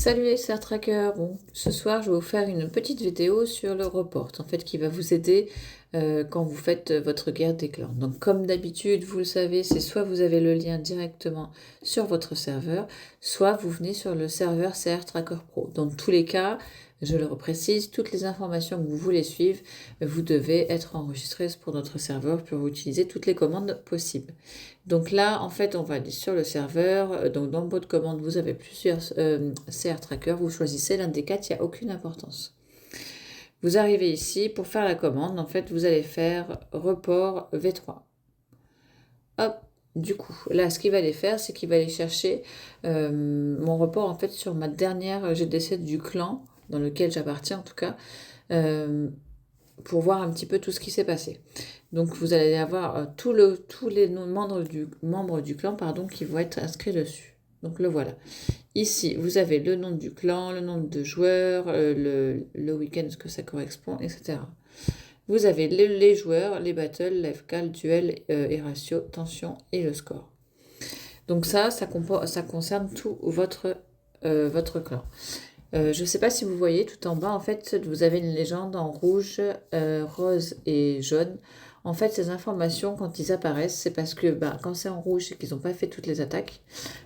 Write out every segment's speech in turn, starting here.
Salut les Star Tracker. Bon, ce soir, je vais vous faire une petite vidéo sur le report, en fait, qui va vous aider quand vous faites votre guerre des clans. Donc, comme d'habitude, vous le savez, c'est soit vous avez le lien directement sur votre serveur, soit vous venez sur le serveur CR Tracker Pro. Dans tous les cas, je le reprécise, toutes les informations que vous voulez suivre, vous devez être enregistré pour notre serveur pour utiliser toutes les commandes possibles. Donc là, en fait, on va aller sur le serveur. Donc dans le boîte de commande, vous avez plusieurs CR Tracker. Vous choisissez l'un des quatre, il n'y a aucune importance. Vous arrivez ici, pour faire la commande, en fait, vous allez faire report V3. Hop, du coup, là, ce qu'il va aller faire, c'est qu'il va aller chercher mon report, en fait, sur ma dernière GDC du clan, dans lequel j'appartiens en tout cas, pour voir un petit peu tout ce qui s'est passé. Donc vous allez avoir tous les membres du clan qui vont être inscrits dessus. Donc le voilà. Ici, vous avez le nom du clan, le nombre de joueurs, le week-end, ce que ça correspond, etc. Vous avez les joueurs, les battles, l'FK, duel, et ratio, tension et le score. Donc ça concerne tout votre clan. Je ne sais pas si vous voyez, tout en bas, en fait, vous avez une légende en rouge, rose et jaune. En fait, ces informations, quand ils apparaissent, c'est parce que quand c'est en rouge, c'est qu'ils n'ont pas fait toutes les attaques.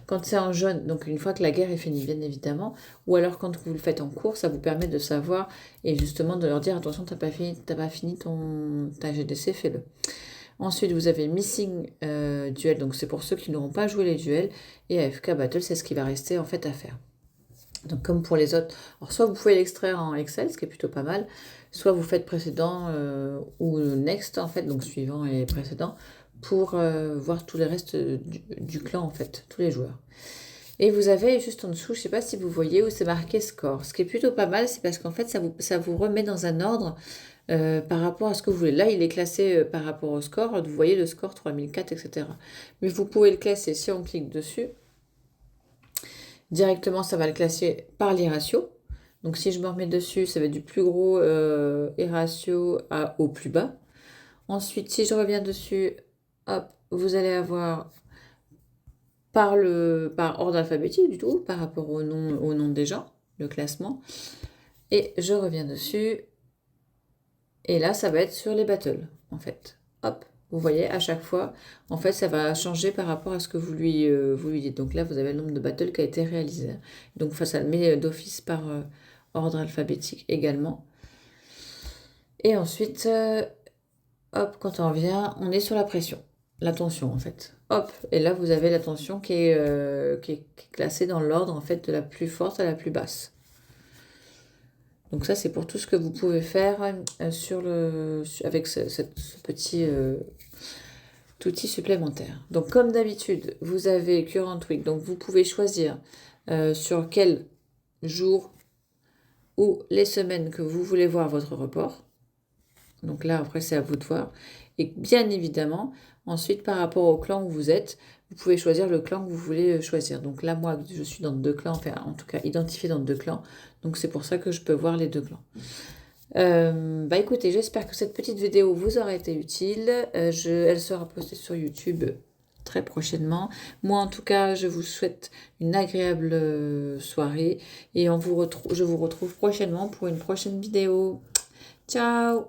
Quand c'est en jaune, donc une fois que la guerre est finie, bien évidemment, ou alors quand vous le faites en cours, ça vous permet de savoir et justement de leur dire attention, t'as pas fini ta GDC, fais-le. Ensuite, vous avez Missing Duel, donc c'est pour ceux qui n'auront pas joué les duels, et AFK Battle, c'est ce qui va rester en fait à faire. Donc comme pour les autres, alors soit vous pouvez l'extraire en Excel, ce qui est plutôt pas mal, soit vous faites précédent ou next en fait, donc suivant et précédent, pour voir tout le reste du clan en fait, tous les joueurs. Et vous avez juste en dessous, je ne sais pas si vous voyez, où c'est marqué score. Ce qui est plutôt pas mal, c'est parce qu'en fait ça vous remet dans un ordre par rapport à ce que vous voulez. Là, il est classé par rapport au score, vous voyez le score 3004, etc. Mais vous pouvez le classer si on clique dessus. Directement, ça va le classer par les ratios. Donc si je me remets dessus, ça va être du plus gros ratio au plus bas. Ensuite, si je reviens dessus, hop, vous allez avoir par ordre alphabétique du tout, par rapport au nom des gens, le classement. Et je reviens dessus. Et là, ça va être sur les battles, en fait. Hop, vous voyez, à chaque fois, en fait, ça va changer par rapport à ce que vous lui dites. Donc là, vous avez le nombre de battles qui a été réalisé. Donc ça le met d'office par ordre alphabétique également. Et ensuite, hop, quand on revient, on est sur la pression, la tension en fait. Hop, et là, vous avez la tension qui est classée dans l'ordre en fait de la plus forte à la plus basse. Donc ça, c'est pour tout ce que vous pouvez faire avec ce petit outil supplémentaire. Donc comme d'habitude, vous avez Current Week, donc vous pouvez choisir sur quel jour ou les semaines que vous voulez voir votre report. Donc là, après, c'est à vous de voir. Et bien évidemment, ensuite, par rapport au clan où vous êtes, vous pouvez choisir le clan que vous voulez choisir. Donc là, moi, je suis dans 2 clans, enfin, en tout cas, identifié dans 2 clans. Donc c'est pour ça que je peux voir les 2 clans. Écoutez, j'espère que cette petite vidéo vous aura été utile. Elle sera postée sur YouTube très prochainement. Moi, en tout cas, je vous souhaite une agréable soirée et je vous retrouve prochainement pour une prochaine vidéo. Ciao!